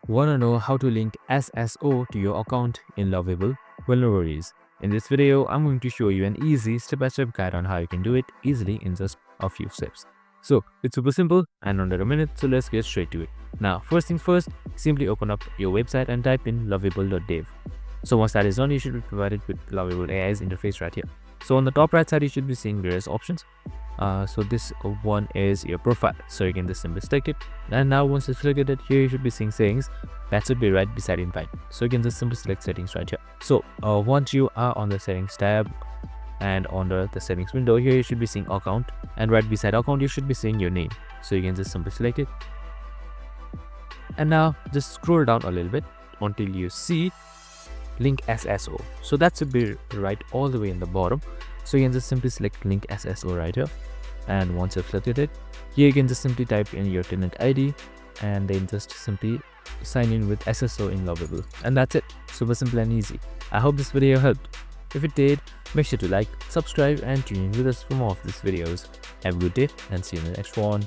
Wanna know how to link SSO to your account in Lovable? Well, no worries. In this video, I'm going to show you an easy step-by-step guide on how you can do it easily in just a few steps. So it's super simple and under a minute, so let's get straight to it. Now, first things first, simply open up your website and type in lovable.dev. So once that is done, you should be provided with Lovable AI's interface right here. So on the top right side, you should be seeing various options. So this one is your profile, so you can just simply select it, and now once you selected it, here you should be seeing settings that should be right beside invite, so you can just simply select settings right here. So once you are on the settings tab and under the settings window, here you should be seeing account, and right beside account you should be seeing your name, so you can just simply select it, and now just scroll down a little bit until you see Link SSO. So that should be right all the way in the bottom, so you can just simply select Link SSO right here, and once you've selected it, here you can just simply type in your tenant ID and then just simply sign in with SSO in Lovable, and that's it. Super simple and easy. I hope this video helped. If it did, make sure to like, subscribe and tune in with us for more of these videos. Have a good day and see you in the next one.